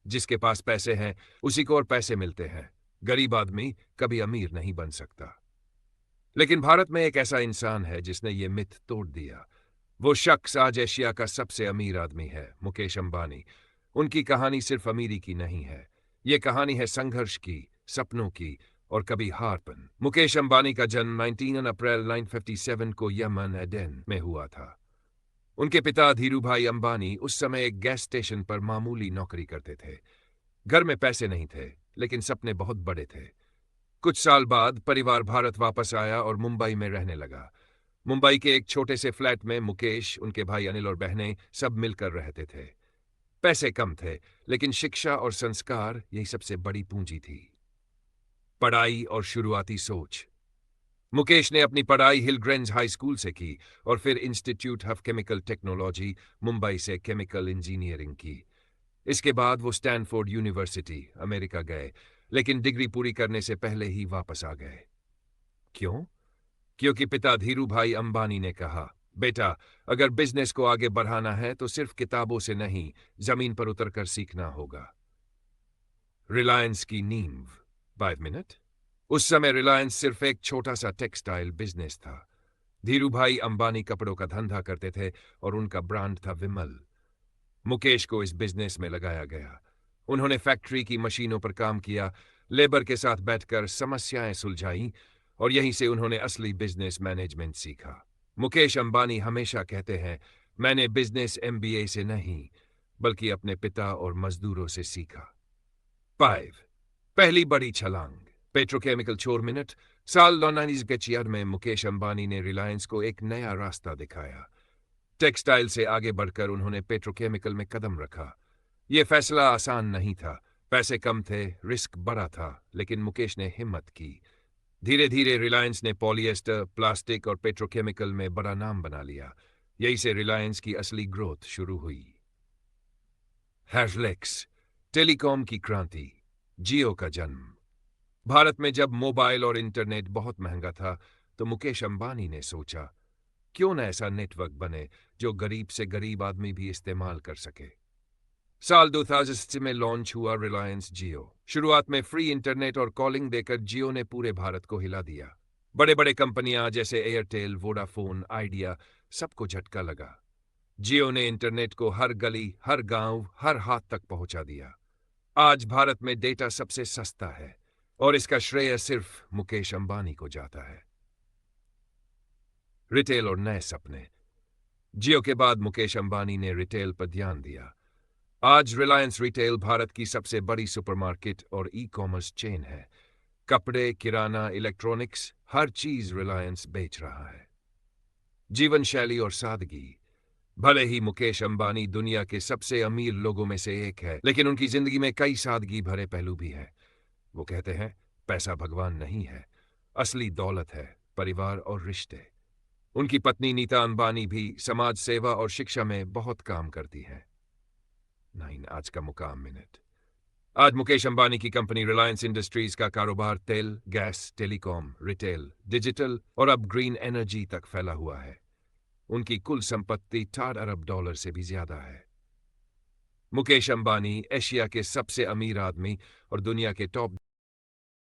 जिसके पास पैसे हैं उसी को और पैसे मिलते हैं। गरीब आदमी कभी अमीर नहीं बन सकता। लेकिन भारत में एक ऐसा इंसान है जिसने ये मिथ तोड़ दिया। वो शख्स आज एशिया का सबसे अमीर आदमी है, मुकेश अंबानी। उनकी कहानी सिर्फ अमीरी की नहीं है, ये कहानी है संघर्ष की, सपनों की और कभी हार पर। मुकेश अंबानी का जन्म 19 अप्रैल 1957 को यमन एडेन में हुआ था। उनके पिता धीरूभाई अंबानी उस समय एक गैस स्टेशन पर मामूली नौकरी करते थे। घर में पैसे नहीं थे, लेकिन सपने बहुत बड़े थे। कुछ साल बाद परिवार भारत वापस आया और मुंबई में रहने लगा। मुंबई के एक छोटे से फ्लैट में मुकेश, उनके भाई अनिल और बहनें सब मिलकर रहते थे। पैसे कम थे, लेकिन शिक्षा और संस्कार यही सबसे बड़ी पूंजी थी। पढ़ाई और शुरुआती सोच। मुकेश ने अपनी पढ़ाई हिलग्रेंज हाई स्कूल से की और फिर institute of chemical technology, Mumbai से केमिकल इंजीनियरिंग की। इसके बाद वो स्टैनफोर्ड यूनिवर्सिटी, अमेरिका गए, लेकिन डिग्री पूरी करने से पहले ही वापस आ गए। क्यों? क्योंकि पिता धीरूभाई अंबानी ने कहा, बेटा, अगर बिजनेस को आगे बढ़ाना है तो सिर्फ किताबों से नहीं, जमीन पर उतरकर सीखना होगा। रिलायंस की नींव। 5 मिनट। उस समय रिलायंस सिर्फ एक छोटा सा टेक्सटाइल बिजनेस था। धीरूभाई अंबानी कपड़ों का धंधा करते थे और उनका ब्रांड था विमल। मुकेश को इस बिजनेस में लगाया गया। उन्होंने फैक्ट्री की मशीनों पर काम किया, लेबर के साथ बैठकर समस्याएं सुलझाई और यहीं से उन्होंने असली बिजनेस मैनेजमेंट सीखा। मुकेश अंबानी हमेशा कहते हैं, मैंने बिजनेस एमबीए से नहीं, बल्कि अपने पिता और मजदूरों से सीखा। 5 पहली बड़ी छलांग। पेट्रोकेमिकल छोर मिनट। साल 1996 में मुकेश अंबानी ने रिलायंस को एक नया रास्ता दिखाया। टेक्सटाइल से आगे बढ़कर उन्होंने पेट्रोकेमिकल में कदम रखा। यह फैसला आसान नहीं था। पैसे कम थे, रिस्क बड़ा था, लेकिन मुकेश ने हिम्मत की। धीरे धीरे रिलायंस ने पॉलिएस्टर, प्लास्टिक और पेट्रोकेमिकल में बड़ा नाम बना लिया। यही से रिलायंस की असली ग्रोथ शुरू हुई। हैशलैक्स। टेलीकॉम की क्रांति। जियो का जन्म। भारत में जब मोबाइल और इंटरनेट बहुत महंगा था, तो मुकेश अंबानी ने सोचा, क्यों न ऐसा नेटवर्क बने जो गरीब से गरीब आदमी भी इस्तेमाल कर सके। साल 2000 में लॉन्च हुआ रिलायंस जियो। शुरुआत में फ्री इंटरनेट और कॉलिंग देकर जियो ने पूरे भारत को हिला दिया। बड़े बड़े कंपनियां जैसे एयरटेल, वोडाफोन, आइडिया, सबको झटका लगा। जियो ने इंटरनेट को हर गली, हर गांव, हर हाथ तक पहुंचा दिया। आज भारत में डेटा सबसे सस्ता है और इसका श्रेय सिर्फ मुकेश अंबानी को जाता है। रिटेल और नए सपने। जियो के बाद मुकेश अंबानी ने रिटेल पर ध्यान दिया। आज रिलायंस रिटेल भारत की सबसे बड़ी सुपरमार्केट और ई कॉमर्स चेन है। कपड़े, किराना, इलेक्ट्रॉनिक्स, हर चीज रिलायंस बेच रहा है। जीवन शैली और सादगी। भले ही मुकेश अंबानी दुनिया के सबसे अमीर लोगों में से एक है, लेकिन उनकी जिंदगी में कई सादगी भरे पहलू भी हैं। वो कहते हैं, पैसा भगवान नहीं है, असली दौलत है परिवार और रिश्ते। उनकी पत्नी नीता अंबानी भी समाज सेवा और शिक्षा में बहुत काम करती है। 9 आज का मुकाम मिनट। आज मुकेश अंबानी की कंपनी रिलायंस इंडस्ट्रीज का कारोबार तेल, गैस, टेलीकॉम, रिटेल, डिजिटल और अब ग्रीन एनर्जी तक फैला हुआ है। उनकी कुल संपत्ति $4 अरब से भी ज्यादा है। मुकेश अंबानी एशिया के सबसे अमीर आदमी और दुनिया के टॉप